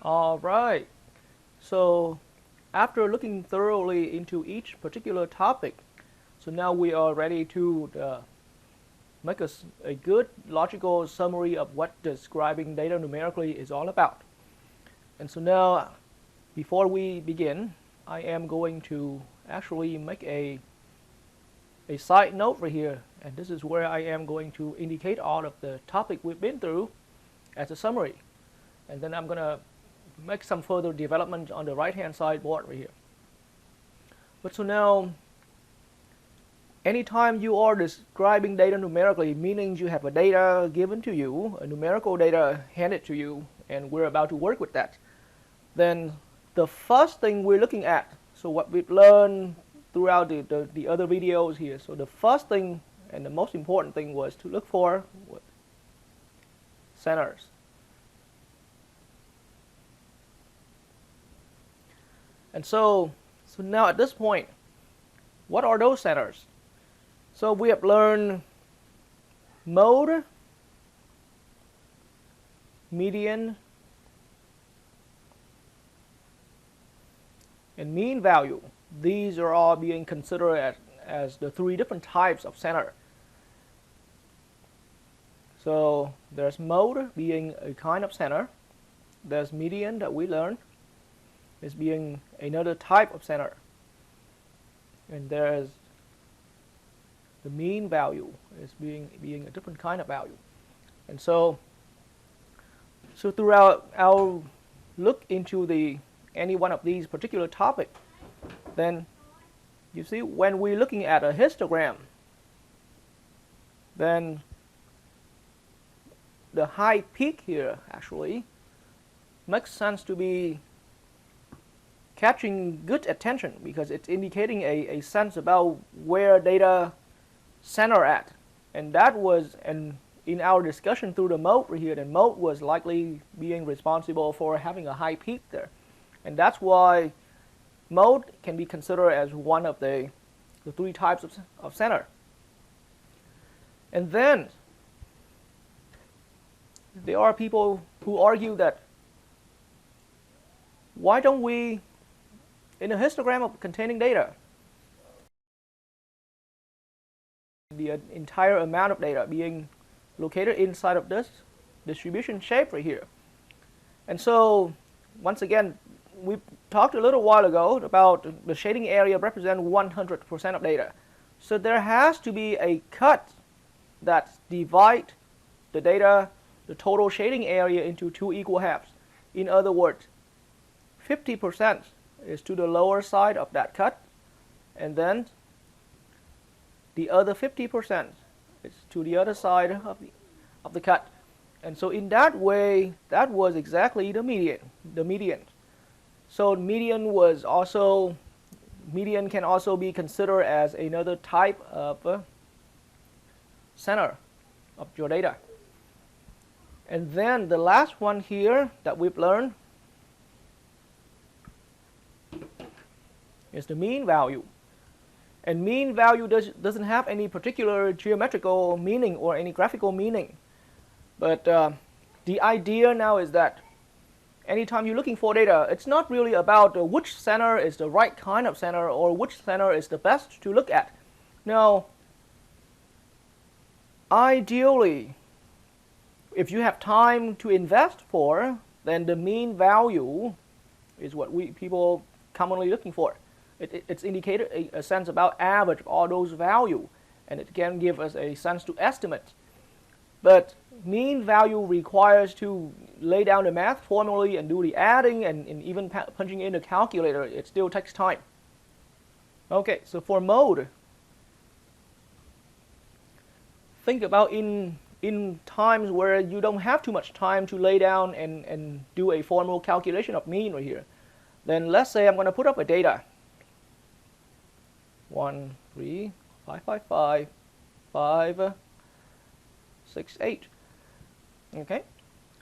All right. So after looking thoroughly into each particular topic, so now we are ready to make a good logical summary of what describing data numerically is all about. And so now, before we begin, I am going to actually make a side note for here, and this is where I am going to indicate all of the topic we've been through as a summary. And then I'm going to make some further development on the right hand side board right here. But so now, anytime you are describing data numerically, meaning you have a data given to you, a numerical data handed to you, and we're about to work with that, then the first thing we're looking at, so what we've learned throughout the other videos here, so the first thing and the most important thing was to look for centers. And so now at this point, what are those centers? So we have learned mode, median, and mean value. These are all being considered as the three different types of center. So there's mode being a kind of center. There's median that we learned is being another type of center. And there's the mean value is being a different kind of value. And so throughout our look into any one of these particular topics, then you see when we're looking at a histogram, then the high peak here actually makes sense to be catching good attention because it's indicating a sense about where data center at. And that was in our discussion through the mode right here, the mode was likely being responsible for having a high peak there. And that's why mode can be considered as one of the three types of center. And then there are people who argue that why don't we, in a histogram of containing data, the entire amount of data being located inside of this distribution shape right here. And so once again, we talked a little while ago about the shading area represent 100% of data. So there has to be a cut that divide the data, the total shading area, into two equal halves. In other words, 50% is to the lower side of that cut, and then the other 50% is to the other side of the cut. And so in that way, that was exactly the median. So median can also be considered as another type of center of your data. And then the last one here that we've learned is the mean value. And mean value doesn't have any particular geometrical meaning or any graphical meaning. But the idea now is that anytime you're looking for data, it's not really about which center is the right kind of center or which center is the best to look at. No, ideally, if you have time to invest for, then the mean value is what people commonly looking for. It's indicated a sense about average of all those values, and it can give us a sense to estimate. But mean value requires to lay down the math formally and do the adding and even punching in the calculator. It still takes time. Okay, so for mode, think about in times where you don't have too much time to lay down and do a formal calculation of mean right here. Then let's say I'm going to put up a data. 1, 3, 5, 5, 5, 5, 6, 8. Okay.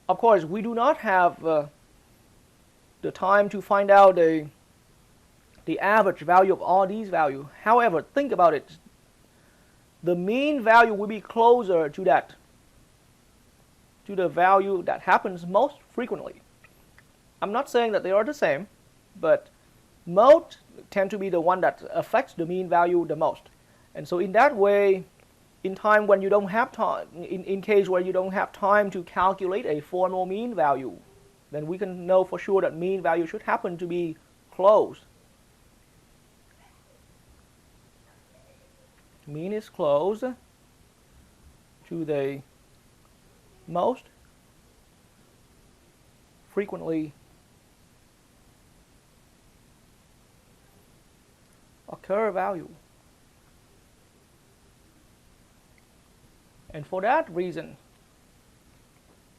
Of course, we do not have the time to find out the average value of all these values. However, think about it. The mean value will be closer to the value that happens most frequently. I'm not saying that they are the same, but mode tend to be the one that affects the mean value the most. And so in that way, in time when you don't have time, in case where you don't have time to calculate a formal mean value, then we can know for sure that mean value should happen to be close. Mean is close to the most frequently occur value. And for that reason,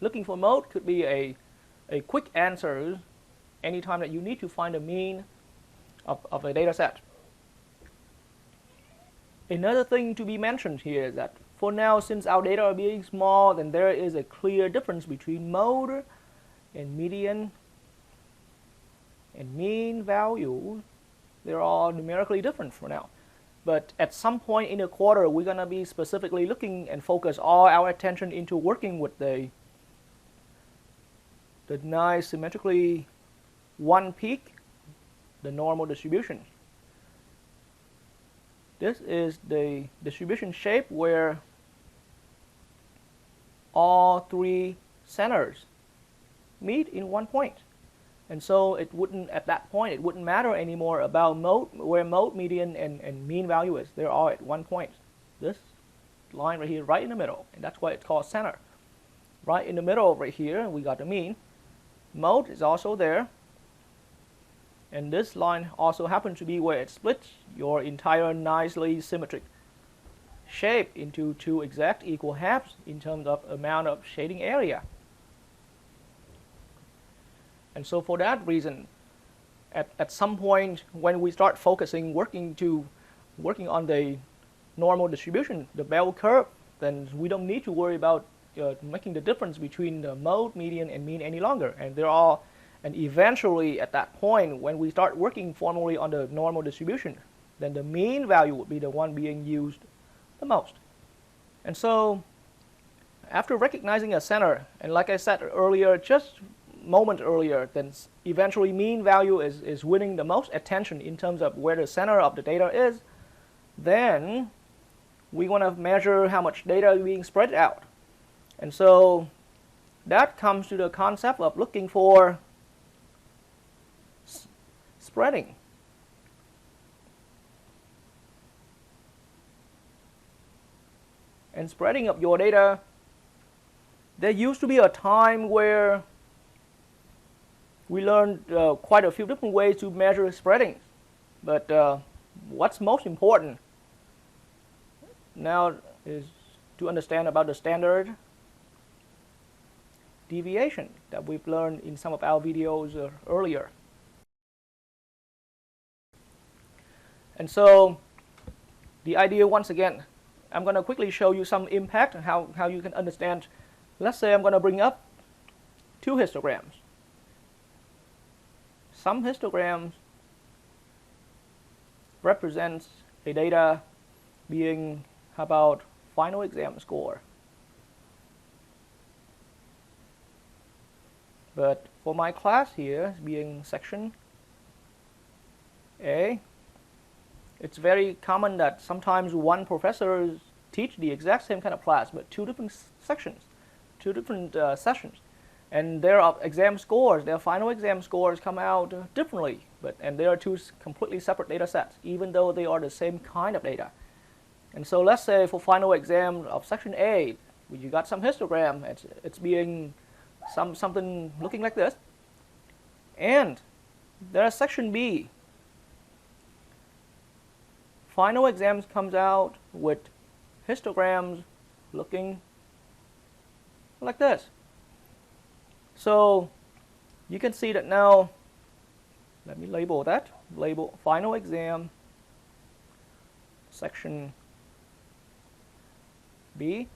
looking for mode could be a quick answer anytime that you need to find a mean of a data set. Another thing to be mentioned here is that for now, since our data are being small, then there is a clear difference between mode and median and mean value. They're all numerically different for now. But at some point in the quarter, we're going to be specifically looking and focus all our attention into working with the nice symmetrically one peak, the normal distribution. This is the distribution shape where all three centers meet in one point. And so it wouldn't, at that point, it wouldn't matter anymore about mode, where mode, median, and mean value is. They're all at one point. This line right here, right in the middle, and that's why it's called center. Right in the middle right here, we got the mean. Mode is also there. And this line also happens to be where it splits your entire nicely symmetric shape into two exact equal halves in terms of amount of shading area. And so for that reason, at some point when we start focusing, working on the normal distribution, the bell curve, then we don't need to worry about making the difference between the mode, median, and mean any longer. And eventually at that point, when we start working formally on the normal distribution, then the mean value would be the one being used the most. And so after recognizing a center, and like I said earlier, just moment earlier, then eventually mean value is winning the most attention in terms of where the center of the data is, then we want to measure how much data is being spread out. And so that comes to the concept of looking for spreading. And spreading of your data, there used to be a time where we learned quite a few different ways to measure spreading. But what's most important now is to understand about the standard deviation that we've learned in some of our videos earlier. And so the idea, once again, I'm going to quickly show you some impact and how you can understand. Let's say I'm going to bring up two histograms. Some histograms represents a data being about final exam score. But for my class here, being section A, it's very common that sometimes one professor teach the exact same kind of class, but two different sections, two different sessions. And their exam scores, their final exam scores come out differently, and they are two completely separate data sets, even though they are the same kind of data. And so let's say for final exam of section A, you got some histogram, it's being something looking like this. And there's section B. Final exams comes out with histograms looking like this. So you can see that now, let me label that, label final exam section B.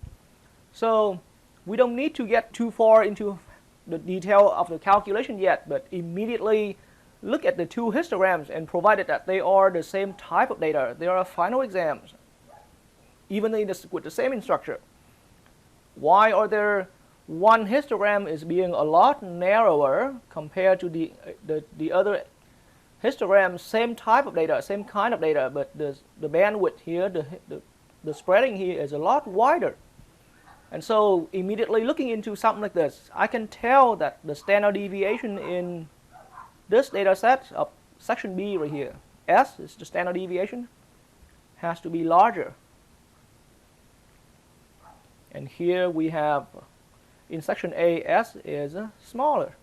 So we don't need to get too far into the detail of the calculation yet, but immediately look at the two histograms, and provided that they are the same type of data, they are final exams, even with the same instructor. Why are there one histogram is being a lot narrower compared to the other histograms, same type of data, same kind of data, but the bandwidth here, the spreading here is a lot wider. And so immediately looking into something like this, I can tell that the standard deviation in this data set of section B right here, S is the standard deviation, has to be larger. And here we have, in section A, S is smaller.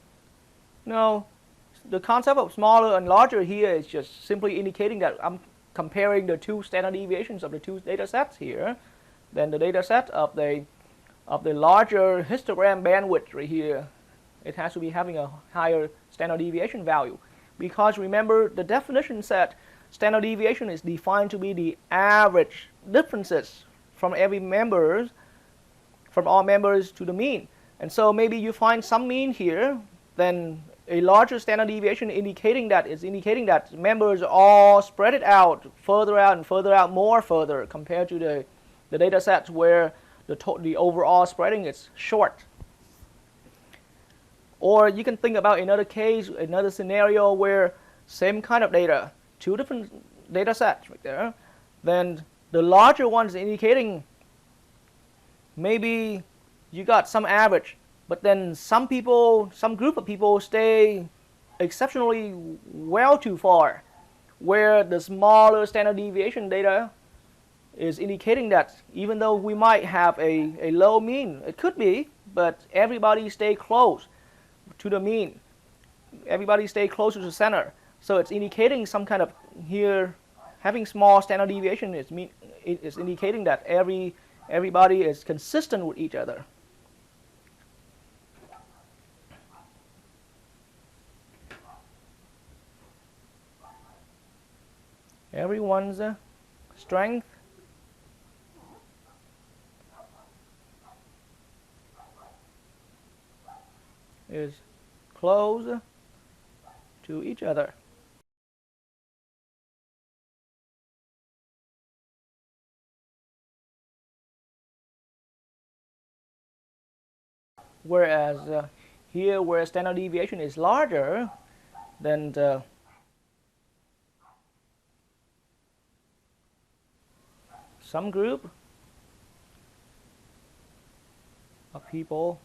No, the concept of smaller and larger here is just simply indicating that I'm comparing the two standard deviations of the two data sets here. Then the data set of the larger histogram bandwidth right here, it has to be having a higher standard deviation value. Because remember, the definition said standard deviation is defined to be the average differences from every members, from all members to the mean. And so maybe you find some mean here, then a larger standard deviation indicating that members all spread it out further out and further out, more further compared to the data sets where the overall spreading is short. Or you can think about another case, another scenario where same kind of data, two different data sets right there, then the larger ones indicating maybe you got some average, but then some group of people stay exceptionally well too far, where the smaller standard deviation data is indicating that even though we might have a low mean, it could be, but everybody stay close to the mean. Everybody stay close to the center. So it's indicating some kind of, here, having small standard deviation is indicating that everybody is consistent with each other. Everyone's strength is close to each other. Whereas here, where standard deviation is larger, then some group of people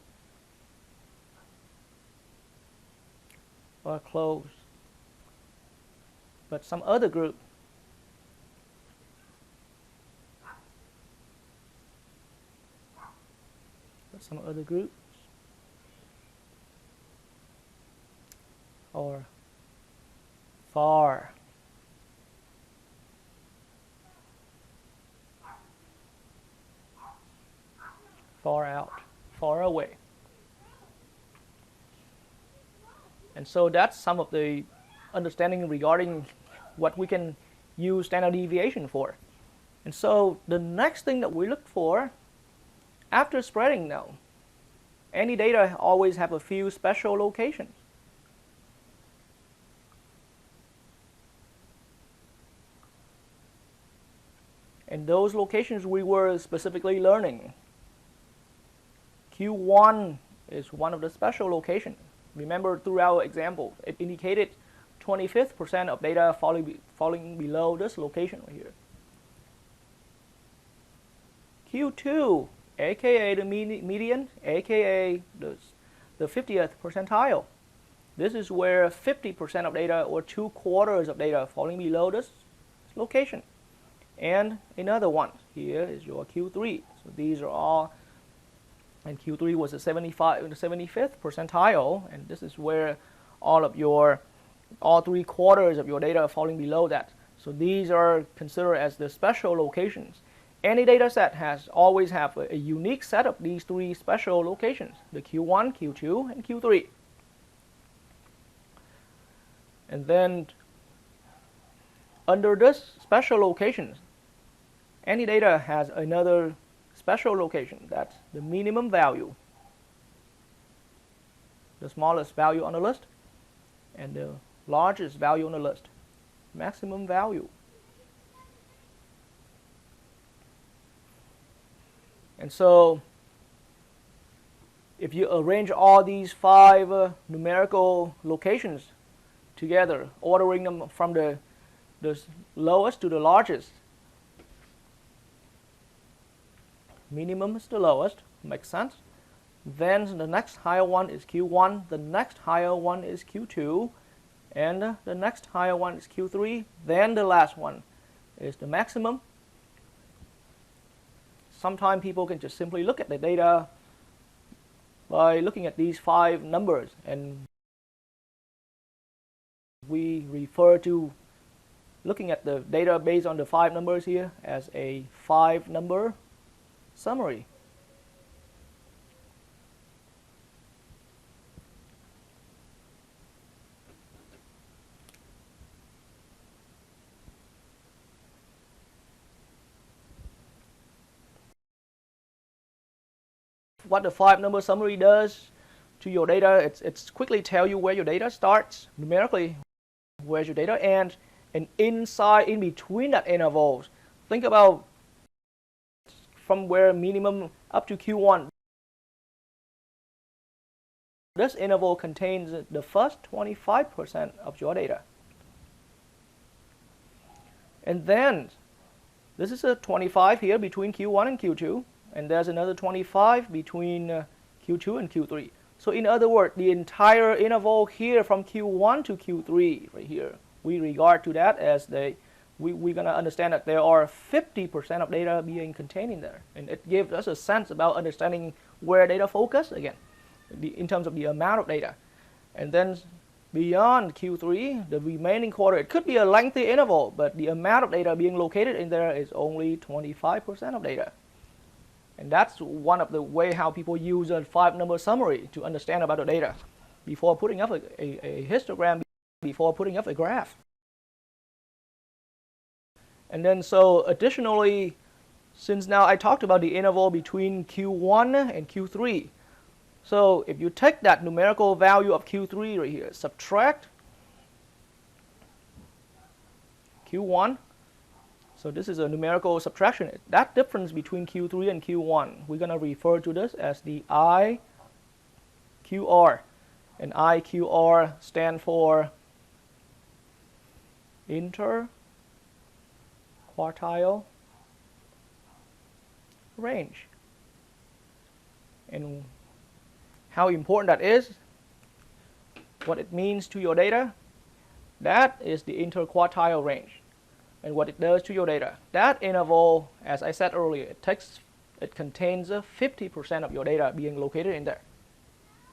are close, but some other group are far out, far away. And so that's some of the understanding regarding what we can use standard deviation for. And so the next thing that we look for after spreading now, any data always have a few special locations. And those locations we were specifically learning. Q1 is one of the special locations. Remember, through our example, it indicated 25% of data falling below this location right here. Q2, aka the median, aka the 50th percentile. This is where 50% of data, or 2/4 of data, falling below this location. And another one here is your Q3. So these are all, and Q3 was the 75th percentile, and this is where all 3/4 of your data are falling below that. So these are considered as the special locations. Any data set always have a unique set of these three special locations: the Q1, Q2, and Q3. And then under this special locations, any data has another special location. That's the minimum value, the smallest value on the list, and the largest value on the list, maximum value. And so if you arrange all these 5 numerical locations together, ordering them from the lowest to the largest, minimum is the lowest, makes sense. Then the next higher one is Q1, the next higher one is Q2, and the next higher one is Q3, then the last one is the maximum. Sometimes people can just simply look at the data by looking at these 5 numbers, and we refer to looking at the data based on the 5 numbers here as a 5-number summary. What the 5-number summary does to your data, it's quickly tell you where your data starts numerically, where's your data ends, and inside, in between that intervals, think about from where minimum up to Q1. This interval contains the first 25% of your data. And then this is a 25 here between Q1 and Q2, and there's another 25 between Q2 and Q3. So in other words, the entire interval here from Q1 to Q3 right here, we regard to that as we're going to understand that there are 50% of data being contained in there. And it gives us a sense about understanding where data focus, again, in terms of the amount of data. And then beyond Q3, the remaining quarter, it could be a lengthy interval, but the amount of data being located in there is only 25% of data. And that's one of the way how people use a 5-number summary to understand about the data before putting up a histogram, before putting up a graph. And then so additionally, since now I talked about the interval between Q1 and Q3, so if you take that numerical value of Q3 right here, subtract Q1, so this is a numerical subtraction. That difference between Q3 and Q1, we're going to refer to this as the IQR. And IQR stand for interquartile range. And how important that is, what it means to your data, that is the interquartile range. And what it does to your data, that interval, as I said earlier, it contains 50% of your data being located in there.